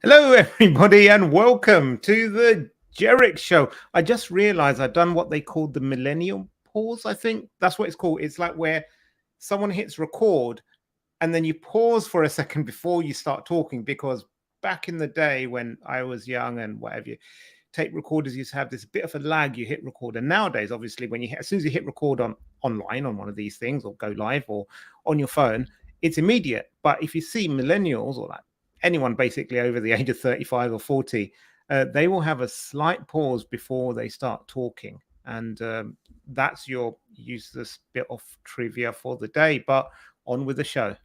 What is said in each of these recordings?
Hello, everybody, and welcome to the Jerick Show. I just realized I've done what they called the millennial pause. I think that's what it's called. It's like where someone hits record and then you pause for a second before you start talking. Because back in the day when I was young and whatever, tape recorders used to have this bit of a lag. You hit record, and nowadays, obviously, as soon as you hit record online on one of these things, or go live, or on your phone, it's immediate. But if you see millennials or like anyone basically over the age of 35 or 40, they will have a slight pause before they start talking. And that's your useless bit of trivia for the day. But on with the show.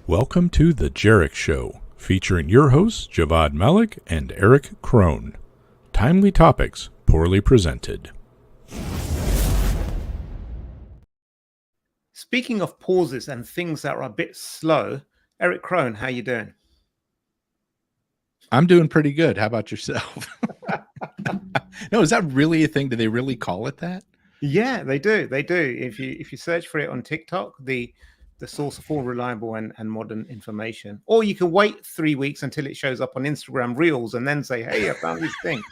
Welcome to the Jerick Show, featuring your hosts Javvad Malik and Eric Krohn. Timely topics, poorly presented. Speaking of pauses and things that are a bit slow, Eric Krohn, how you doing? I'm doing pretty good. How about yourself? No, is that really a thing? Do they really call it that? Yeah, they do. They do. If you search for it on TikTok, the source of all reliable and modern information, or you can wait 3 weeks until it shows up on Instagram Reels and then say, "Hey, I found this thing."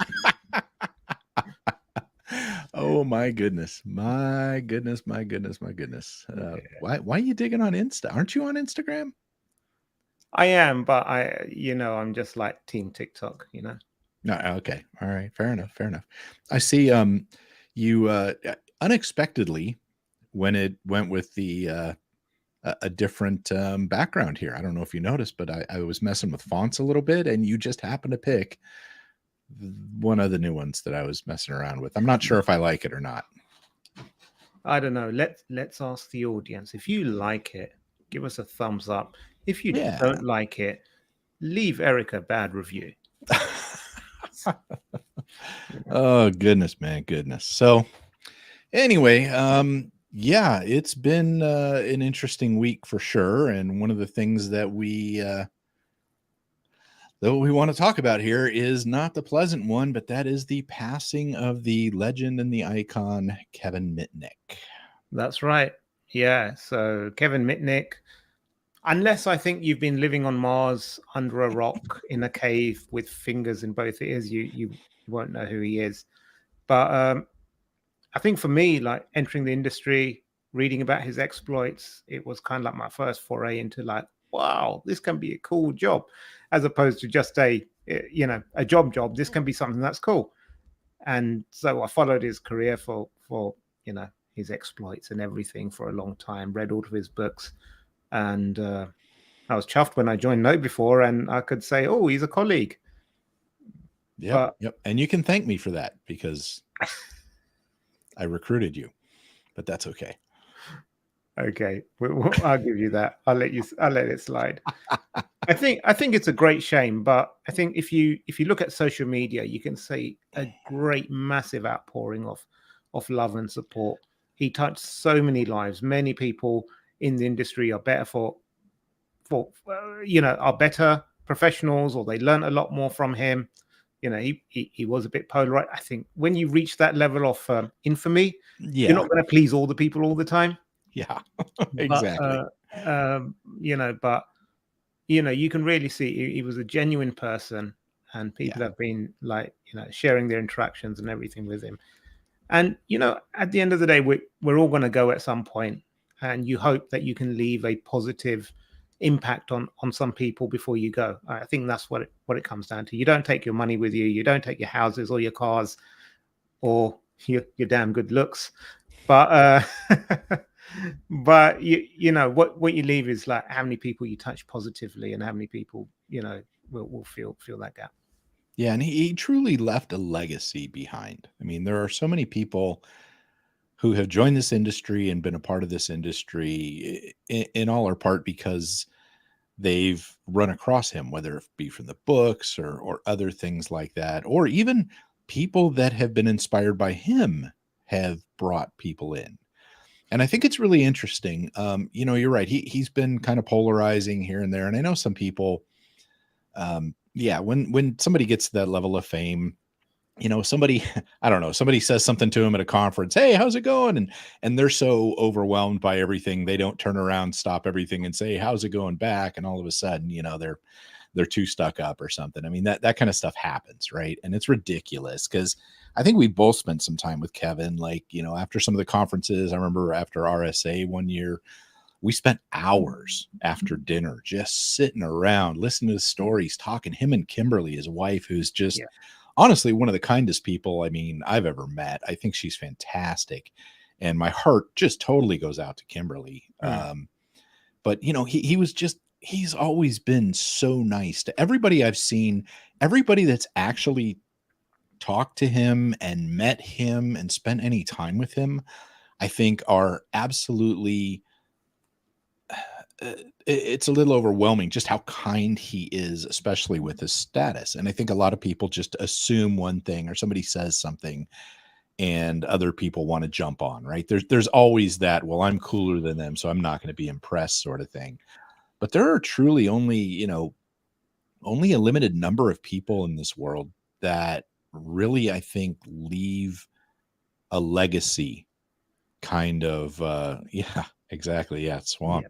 Oh my goodness. My goodness. Yeah. Why are you digging on Insta? Aren't you on Instagram? I am, but I'm just like Team TikTok, No, okay. All right. Fair enough. I see you unexpectedly when it went with the a different background here. I don't know if you noticed, but I was messing with fonts a little bit, and you just happened to pick one of the new ones that I was messing around with. I'm not sure if I like it or not. I don't know. Let's ask the audience. If you like it, give us a thumbs up. If you don't like it, leave Eric a bad review. Oh, goodness, man. Goodness. So anyway, yeah, it's been an interesting week for sure. And one of the things that we want to talk about here is not the pleasant one, but that is the passing of the legend and the icon, Kevin Mitnick. That's right. Yeah. So Kevin Mitnick, unless I think you've been living on Mars under a rock in a cave with fingers in both ears, you won't know who he is. But I think for me, like entering the industry, reading about his exploits, it was kind of like my first foray into like, wow, this can be a cool job, as opposed to just a job. This can be something that's cool. And so I followed his career for his exploits and everything for a long time, read all of his books. And I was chuffed when I joined KnowBe4 and I could say, oh, he's a colleague. Yep. And you can thank me for that because I recruited you, but that's okay. Okay, I'll give you that. I'll let it slide. I think it's a great shame, but I think if you look at social media, you can see a great, massive outpouring of love and support. He touched so many lives. Many people in the industry are better are better professionals, or they learn a lot more from him. He was a bit polarized. I think when you reach that level of infamy, you're not going to please all the people all the time. Yeah, exactly. But you can really see he was a genuine person, and people have been like, sharing their interactions and everything with him. And, at the end of the day, we're all going to go at some point, and you hope that you can leave a positive impact on some people before you go. I think that's what it comes down to. You don't take your money with you. You don't take your houses or your cars or your damn good looks. But but what you leave is like how many people you touch positively and how many people will feel that gap. Yeah, and he truly left a legacy behind. I mean, there are so many people who have joined this industry and been a part of this industry in all or part because they've run across him, whether it be from the books or other things like that, or even people that have been inspired by him have brought people in. And I think it's really interesting. You're right. He's been kind of polarizing here and there. And I know some people, when somebody gets to that level of fame, somebody, I don't know, somebody says something to him at a conference, hey, how's it going? And they're so overwhelmed by everything, they don't turn around, stop everything and say, how's it going back? And all of a sudden, they're too stuck up or something. I mean, that kind of stuff happens, right? And it's ridiculous because I think we both spent some time with Kevin, like, after some of the conferences. I remember after RSA one year, we spent hours after dinner just sitting around, listening to the stories, talking. Him and Kimberly, his wife, who's just honestly one of the kindest people, I mean, I've ever met. I think she's fantastic. And my heart just totally goes out to Kimberly. But, he's always been so nice to everybody I've seen, everybody that's actually talked to him and met him and spent any time with him, I think are absolutely, it's a little overwhelming just how kind he is, especially with his status. And I think a lot of people just assume one thing, or somebody says something and other people want to jump on, right? There's always that, well, I'm cooler than them, so I'm not going to be impressed sort of thing. But there are truly only a limited number of people in this world that really, I think, leave a legacy kind of, exactly. Yeah. Swamp.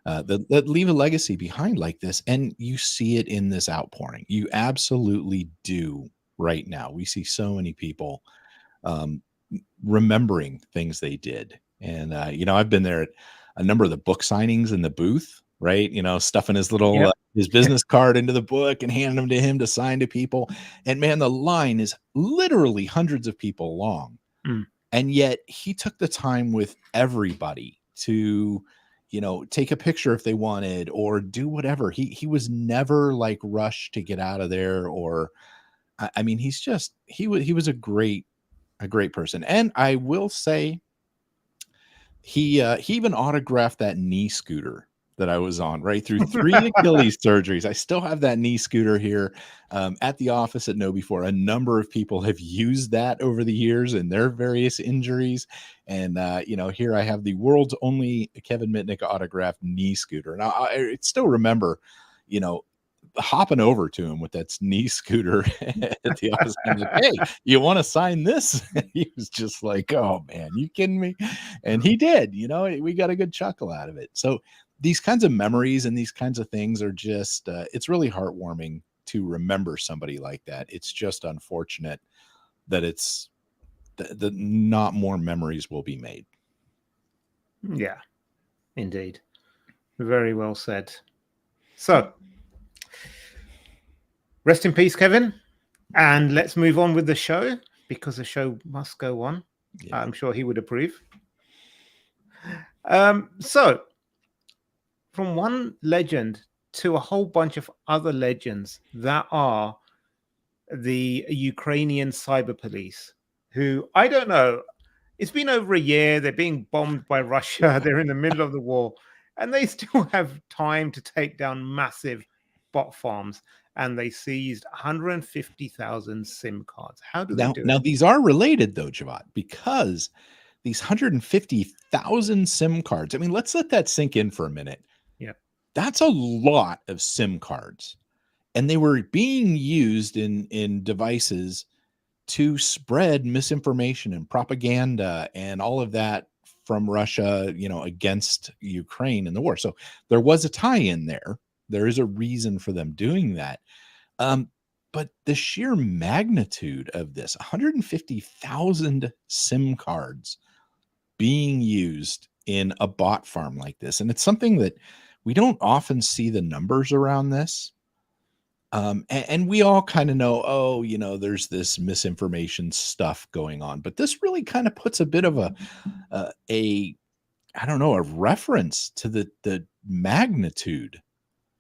That leave a legacy behind like this. And you see it in this outpouring. You absolutely do right now. We see so many people remembering things they did. And, I've been there at a number of the book signings in the booth, right? Stuffing his little, his business card into the book and handing them to him to sign to people. And man, the line is literally hundreds of people long. And yet he took the time with everybody to, take a picture if they wanted or do whatever. He was never like rushed to get out of there, or, I mean, he was a great person. And I will say he even autographed that knee scooter that I was on right through 3 Achilles surgeries. I still have that knee scooter here at the office at KnowBe4. A number of people have used that over the years in their various injuries. And, here I have the world's only Kevin Mitnick autographed knee scooter. And I still remember, hopping over to him with that knee scooter at the office. I'm like, hey, you want to sign this? He was just like, oh man, you kidding me? And he did, we got a good chuckle out of it. So these kinds of memories and these kinds of things are just, it's really heartwarming to remember somebody like that. It's just unfortunate that that not more memories will be made. Yeah, indeed. Very well said. So, rest in peace, Kevin. And let's move on with the show, because the show must go on. Yeah. I'm sure he would approve. So, from one legend to a whole bunch of other legends that are the Ukrainian cyber police, who, I don't know, it's been over a year. They're being bombed by Russia. They're in the middle of the war, and they still have time to take down massive bot farms. And they seized 150,000 SIM cards. How do they do it? Now, these are related, though, Javvad, because these 150,000 SIM cards, I mean, let's let that sink in for a minute. Yeah. That's a lot of SIM cards. And they were being used in devices to spread misinformation and propaganda and all of that from Russia, against Ukraine in the war. So there was a tie-in there. There is a reason for them doing that. But the sheer magnitude of this, 150,000 SIM cards being used in a bot farm like this. And it's something that we don't often see the numbers around this. And we all kind of know, there's this misinformation stuff going on. But this really kind of puts a bit of a reference to the magnitude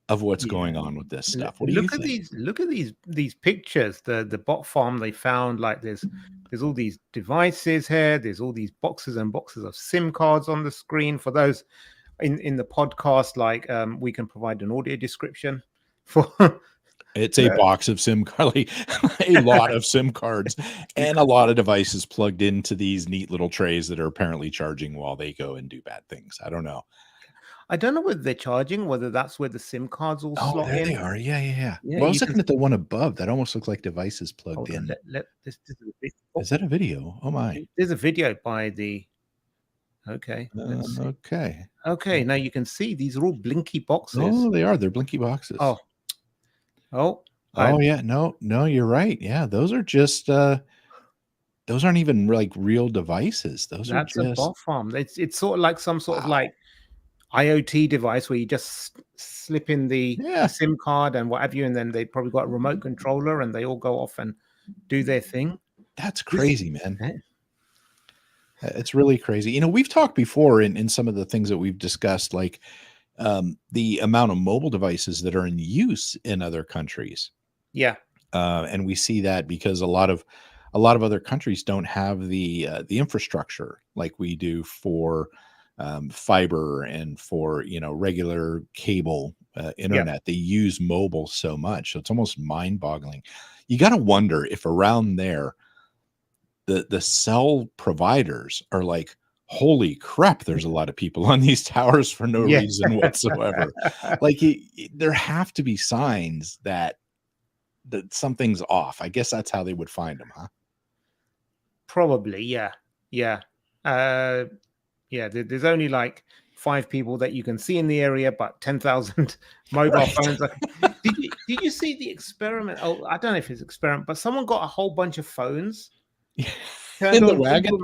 of what's going on with this stuff. What do you think? Look at these pictures. The bot farm they found, like there's all these devices here. There's all these boxes and boxes of SIM cards on the screen. For those in the podcast, like we can provide an audio description for. It's a box of SIM cards, a lot of SIM cards, and a lot of devices plugged into these neat little trays that are apparently charging while they go and do bad things. I don't know. I don't know whether they're charging, whether that's where the SIM cards all Oh, slot there they in. are. Yeah. Yeah, Well, I was you can looking at the one above. That almost looks like devices plugged hold on. in. Let this is a Is that a video? Oh my. there's a video by the. Okay, let's see. Okay. Okay, now you can see these are all blinky boxes. Oh, they are. They're blinky boxes. Oh, Oh yeah. No, you're right. Yeah, those are just those aren't even like real devices. Those are that's a just bot farm. It's sort of like some sort of wow. like IoT device where you just slip in the Yeah. SIM card and what have you, and then they probably got a remote controller and they all go off and do their thing. That's crazy, man. Yeah. It's really crazy. You know, we've talked before in some of the things that we've discussed, like the amount of mobile devices that are in use in other countries. Yeah. And we see that because a lot of other countries don't have the infrastructure like we do for fiber and for, you know, regular cable internet. They use mobile so much. So it's almost mind boggling. You got to wonder if around there, the cell providers are like, holy crap, there's a lot of people on these towers for no reason whatsoever. Like there have to be signs that something's off. I guess that's how they would find them, huh? Probably, yeah. There's only like 5 people that you can see in the area, but 10,000 mobile phones. Did you see the experiment? Oh, I don't know if it's experiment, but someone got a whole bunch of phones, turned in the on wagon,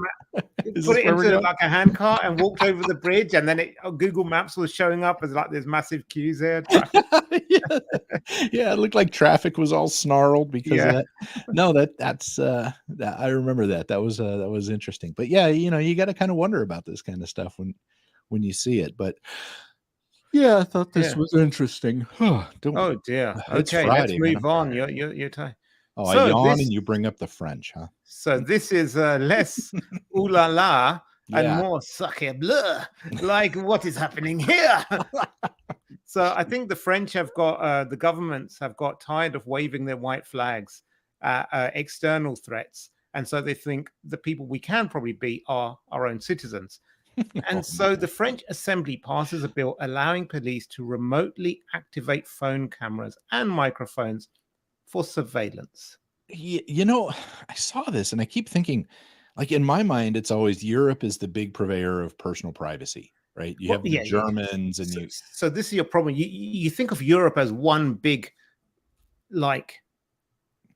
put it into like a handcart and walked over the bridge, and then Google Maps was showing up as like there's massive queues there. Yeah, it looked like traffic was all snarled because of that. No, that's I remember that. That was interesting. But yeah, you know, you got to kind of wonder about this kind of stuff when you see it. But yeah, I thought this was interesting. Oh dear. Okay, let's move on. You're tired. Oh, I yawn and you bring up the French, huh? So this is less ooh la la and more sacre bleu. Like, what is happening here? So I think the French have got, the governments have got tired of waving their white flags at external threats. And so they think the people we can probably beat are our own citizens. And so the French Assembly passes a bill allowing police to remotely activate phone cameras and microphones for surveillance. You know, I saw this and I keep thinking, like, in my mind, it's always Europe is the big purveyor of personal privacy, right? You have the Germans and so this is your problem. You think of Europe as one big, like,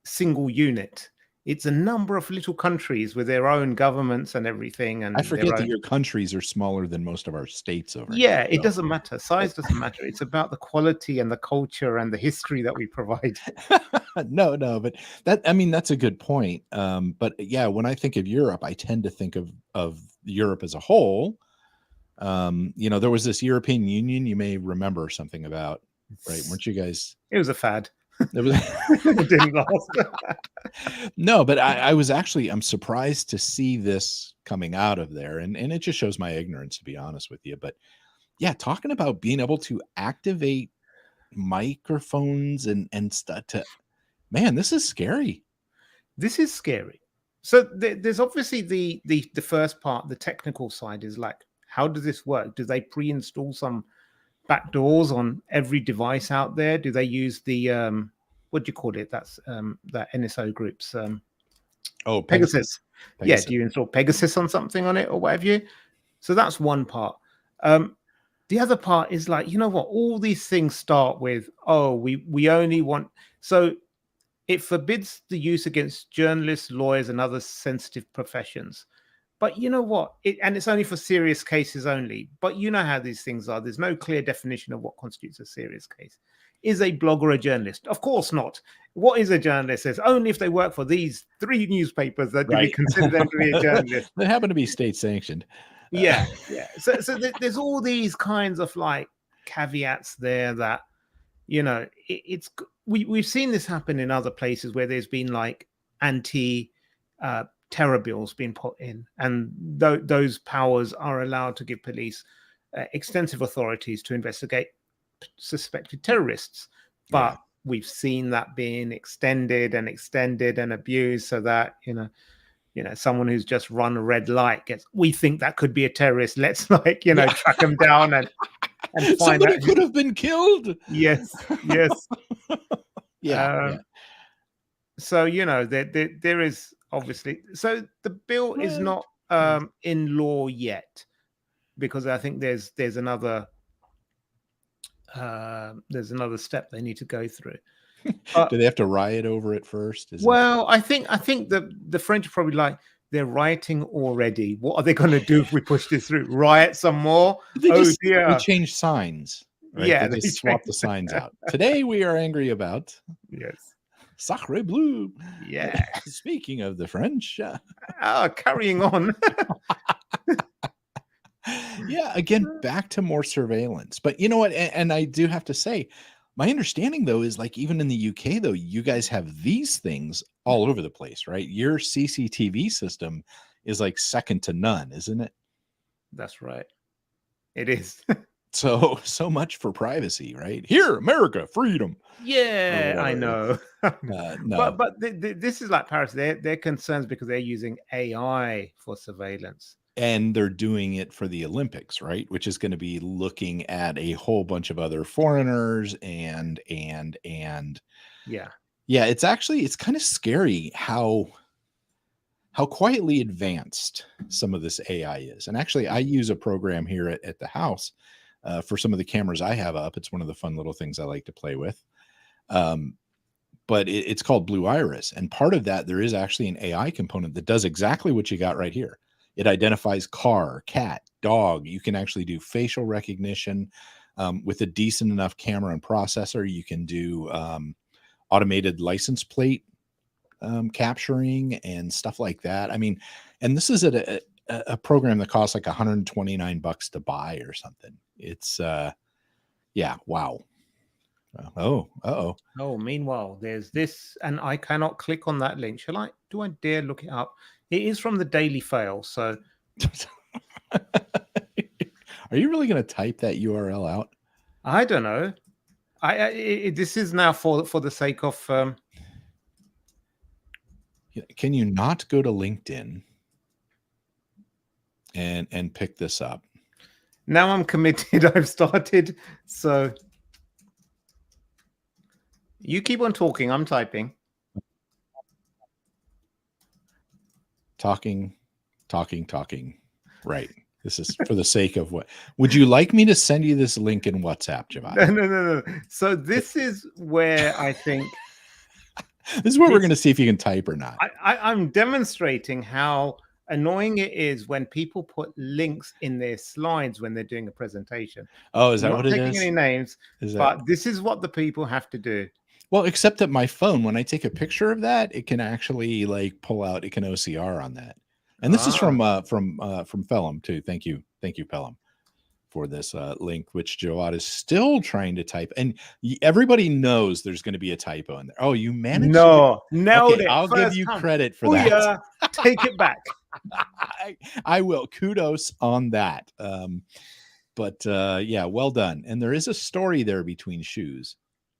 single unit. It's a number of little countries with their own governments and everything. And I forget that your countries are smaller than most of our states over here. It doesn't matter. Size doesn't matter. It's about the quality and the culture and the history that we provide. No, but that's a good point. But yeah, when I think of Europe, I tend to think of Europe as a whole. You know, there was this European Union you may remember something about, right? Weren't you guys? It was a fad. It didn't last. No, but I'm surprised to see this coming out of there. And it just shows my ignorance, to be honest with you. But yeah, talking about being able to activate microphones and stuff man, this is scary. This is scary. So there's obviously the first part, the technical side is like, how does this work? Do they pre-install some backdoors on every device out there? Do they use the what do you call it? That's that NSO groups. Pegasus. Yeah, do you install Pegasus on something on it or whatever you? So that's one part. The other part is like, you know what? All these things start with, we only want. So it forbids the use against journalists, lawyers, and other sensitive professions. But you know what? And it's only for serious cases only. But you know how these things are. There's no clear definition of what constitutes a serious case. Is a blogger a journalist? Of course not. What is a journalist? It's only if they work for these 3 newspapers that do we consider them to be a journalist. They happen to be state sanctioned. Yeah. So there's all these kinds of like caveats there that, you know, we've seen this happen in other places where there's been like terror bills being put in, and those powers are allowed to give police extensive authorities to investigate suspected terrorists. But we've seen that being extended and abused, so that you know someone who's just run a red light we think that could be a terrorist. Let's track them down, and and find Somebody out. could have been killed. Yes, yes. Yeah. So there is obviously. So the bill is Well, not in law yet, because I think there's another step they need to go through. do they have to riot over it first? Well, I think the French are probably like, they're rioting already. What are they going to do if we push this through? Riot some more? They Dear. change signs, right? Yeah, They they just swap change- the signs out. Today we are angry about Yes. Sacre Bleu. Yeah. Speaking of the French, Carrying on. yeah, again, back to more surveillance. But you know what? And I do have to say, my understanding though is like even in the UK though, you guys have these things all over the place, right? Your CCTV system is like second to none, isn't it? That's right. It is. So much for privacy, right? Here, America, freedom. Yeah, I whatever. know. No. But this is like Paris. They're concerns because they're using AI for surveillance. And they're doing it for the Olympics, right? Which is going to be looking at a whole bunch of other foreigners and Yeah. It's kind of scary how quietly advanced some of this AI is. And actually, I use a program here at the house for some of the cameras I have up. It's one of the fun little things I like to play with. But it's called Blue Iris. And part of that, there is actually an AI component that does exactly what you got right here. It identifies car, cat, dog. You can actually do facial recognition with a decent enough camera and processor. You can do automated license plate capturing and stuff like that. I mean, and this is a program that costs like $129 to buy or something. It's yeah, wow. Oh, Meanwhile, there's this, and I cannot click on that link. Do I dare look it up? It is from the Daily Fail. So are you really going to type that URL out? I don't know. This is now for the sake of can you not go to LinkedIn and pick this up? Now I'm committed. I've started. So you keep on talking. I'm typing. Talking. Right. This is for the sake of what? Would you like me to send you this link in WhatsApp, Javvad? No. So this is where I think this is where we're going to see if you can type or not. I'm demonstrating how annoying it is when people put links in their slides when they're doing a presentation. Oh, is that what it is? Not taking any names, but this is what the people have to do. Well, except that my phone, when I take a picture of that, it can actually like pull out. It can OCR on that. And this is from Pelham too. Thank you, Pelham, for this link, which Javvad is still trying to type. And everybody knows there's going to be a typo in there. Oh, you managed? No, nailed it. I'll give you credit for that. Take it back. I will. Kudos on that. But yeah, well done. And there is a story there between shoes.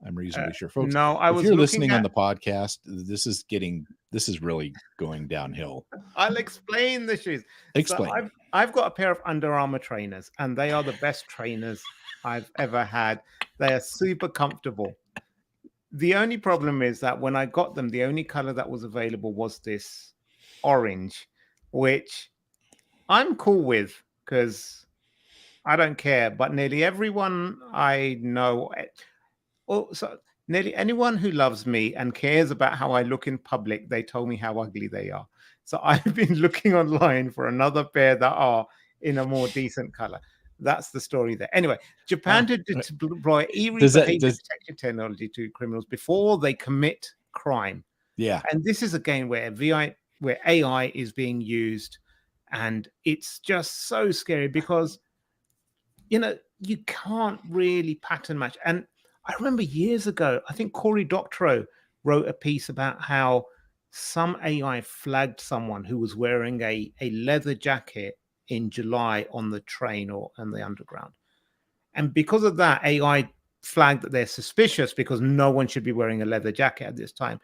I'm reasonably sure, folks. No, if you're listening on the podcast, this is really going downhill. I'll explain the shoes. Explain. So I've got a pair of Under Armour trainers, and they are the best trainers I've ever had. They are super comfortable. The only problem is that when I got them, the only color that was available was this orange, which I'm cool with because I don't care. But nearly everyone I know, so nearly anyone who loves me and cares about how I look in public, they told me how ugly they are. So I've been looking online for another pair that are in a more decent color. That's the story there. Anyway, Japan did deploy behavior detection technology to criminals before they commit crime. Yeah. And this is again where AI is being used. And it's just so scary because, you can't really pattern match. And I remember years ago, I think Cory Doctorow wrote a piece about how some AI flagged someone who was wearing a leather jacket in July on the train or on the underground. And because of that, AI flagged that they're suspicious because no one should be wearing a leather jacket at this time.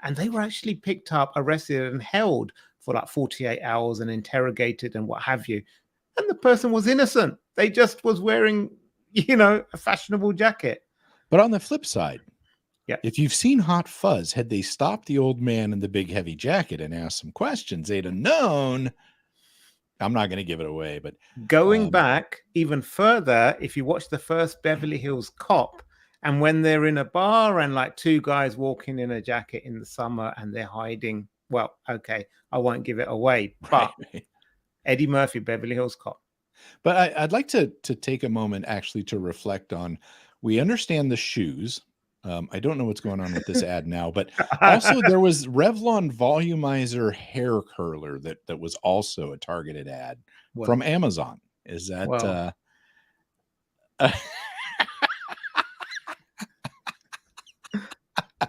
And they were actually picked up, arrested, and held for like 48 hours and interrogated and what have you. And the person was innocent. They just was wearing, a fashionable jacket. But on the flip side, Yeah. if you've seen Hot Fuzz, had they stopped the old man in the big heavy jacket and asked some questions, they'd have known. I'm not going to give it away, but Going back even further, if you watch the first Beverly Hills Cop, and when they're in a bar and like two guys walking in a jacket in the summer and they're hiding, well, okay, I won't give it away, but right. Eddie Murphy, Beverly Hills Cop. But I'd like to take a moment actually to reflect on, we understand the shoes. I don't know what's going on with this ad now, but also there was Revlon Volumizer hair curler that was also a targeted ad from Amazon. Is that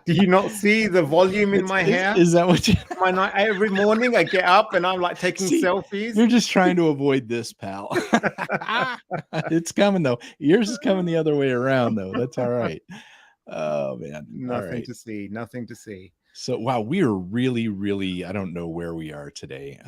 Do you not see the volume in my hair? Is that what you every morning I get up and I'm like taking selfies? You're just trying to avoid this, pal. It's coming though. Yours is coming the other way around though. That's all right. Oh man. Nothing to see. Nothing to see. So wow, we are really, really, I don't know where we are today.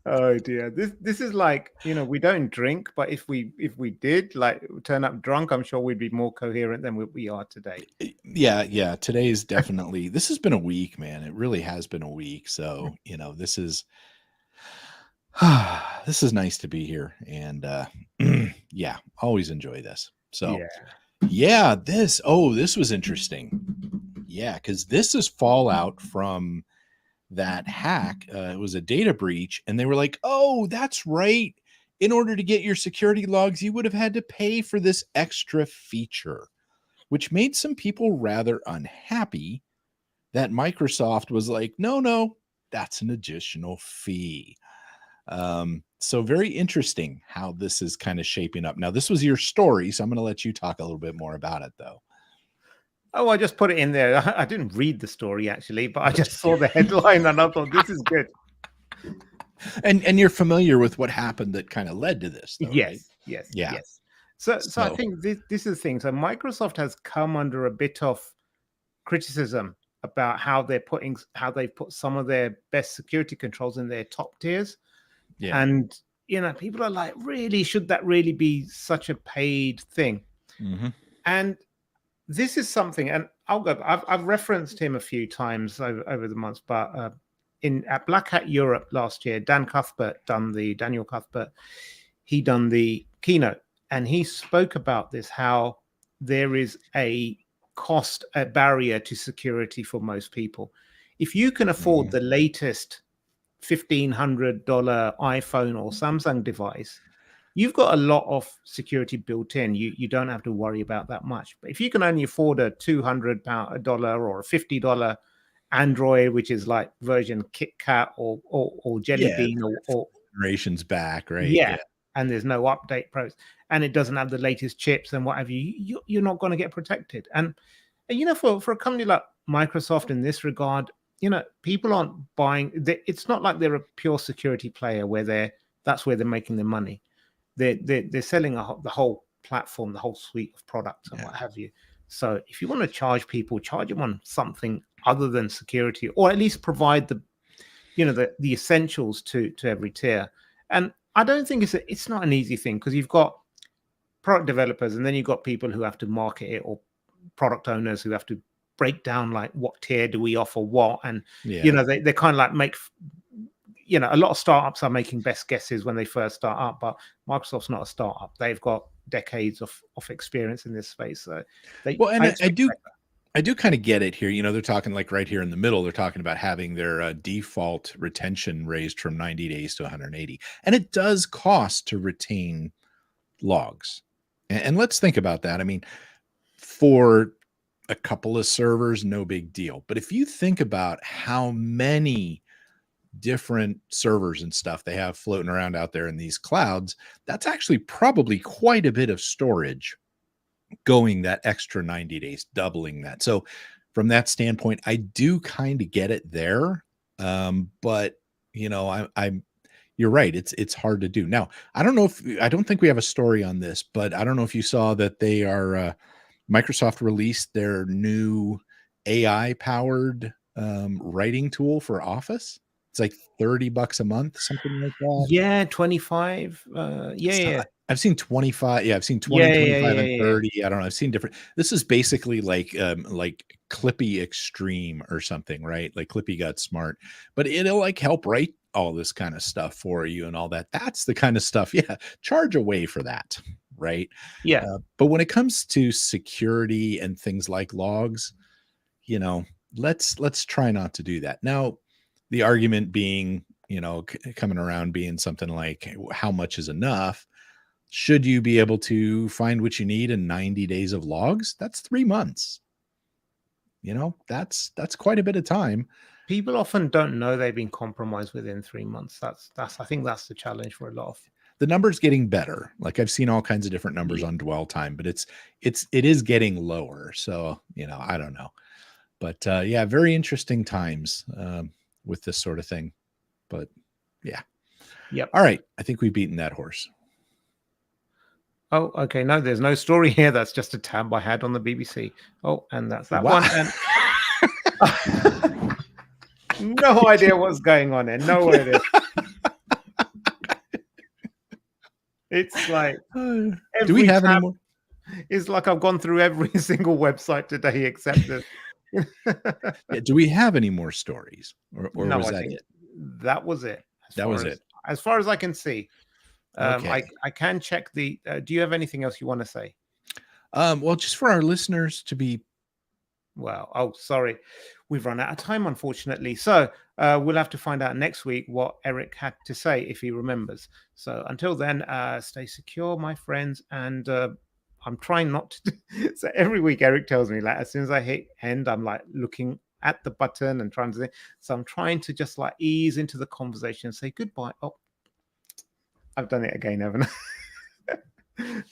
Oh dear, this is like, we don't drink, but if we did like turn up drunk, I'm sure we'd be more coherent than we are today. Yeah, today is definitely, this has been a week, man. It really has been a week. So this is nice to be here, and yeah, always enjoy this. So this was interesting. Yeah, because this is fallout from that hack. It was a data breach, and they were like, oh, that's right, in order to get your security logs, you would have had to pay for this extra feature, which made some people rather unhappy that Microsoft was like, no, that's an additional fee. So very interesting how this is kind of shaping up. Now, this was your story, so I'm going to let you talk a little bit more about it, though. Oh, I just put it in there. I didn't read the story actually, but I just saw the headline and I thought this is good. And you're familiar with what happened that kind of led to this, though, yes, right? Yes. So I think this is the thing. So Microsoft has come under a bit of criticism about how they've put some of their best security controls in their top tiers. Yeah. And people are like, really, should that really be such a paid thing? Mm-hmm. And this is something, and I've referenced him a few times over the months, but at Black Hat Europe last year, Daniel Cuthbert, he done the keynote, and he spoke about this, how there is a barrier to security for most people. If you can afford the latest $1,500 iPhone or Samsung device, you've got a lot of security built in. You don't have to worry about that much. But if you can only afford a $200 or a $50 Android, which is like version KitKat or Jelly Bean or generations back, right? Yeah. And there's no update pros, and it doesn't have the latest chips and what have you, you're not going to get protected. And for a company like Microsoft in this regard, people aren't buying. It's not like they're a pure security player that's where they're making their money. They're selling the whole platform, the whole suite of products and what have you. So if you want to charge people, charge them on something other than security, or at least provide the essentials to every tier. And I don't think it's not an easy thing, because you've got product developers, and then you've got people who have to market it, or product owners who have to break down like what tier do we offer what, and they kind of like make. A lot of startups are making best guesses when they first start up, but Microsoft's not a startup. They've got decades of experience in this space. So I do kind of get it here. They're talking like right here in the middle, they're talking about having their default retention raised from 90 days to 180. And it does cost to retain logs. And let's think about that. I mean, for a couple of servers, no big deal. But if you think about how many different servers and stuff they have floating around out there in these clouds, that's actually probably quite a bit of storage going that extra 90 days, doubling that. So from that standpoint, I do kind of get it there. But you're right. It's hard to do. Now, I don't think we have a story on this, but I don't know if you saw that they are, Microsoft released their new AI powered writing tool for Office. It's like $30 a month, something like that. Yeah, 25. Yeah. I've seen 25. Yeah, I've seen 20, Yeah, 25, and yeah. 30. I don't know. I've seen different. This is basically like Clippy Extreme or something, right? Like Clippy got smart, but it'll like help write all this kind of stuff for you and all that. That's the kind of stuff. Yeah, charge away for that, right? Yeah. But when it comes to security and things like logs, let's try not to do that. Now, the argument being, coming around being something like, how much is enough? Should you be able to find what you need in 90 days of logs? That's 3 months. That's quite a bit of time. People often don't know they've been compromised within 3 months. That's I think that's the challenge for a lot of. The number's getting better. Like I've seen all kinds of different numbers on dwell time, but it is getting lower. So, I don't know. But yeah, very interesting times with this sort of thing. But yeah. Yep. All right. I think we've beaten that horse. Oh, okay. No, there's no story here. That's just a tab I had on the BBC. Oh, and that's that Wow. one. And no idea what's going on there. No idea. It's like, do we have any more? It's like I've gone through every single website today except this. Yeah, do we have any more stories, or No, was I that think it? that was it. That was it. As far as I can see. Okay. I can check the. Do you have anything else you want to say? Well, just for our listeners to be. Well, oh, sorry, we've run out of time, unfortunately. So we'll have to find out next week what Erich had to say if he remembers. So until then, stay secure, my friends, and I'm trying not to. So every week, Erich tells me like as soon as I hit end, I'm like looking at the button and trying to. So I'm trying to just like ease into the conversation and say goodbye. Oh. I've done it again, haven't I?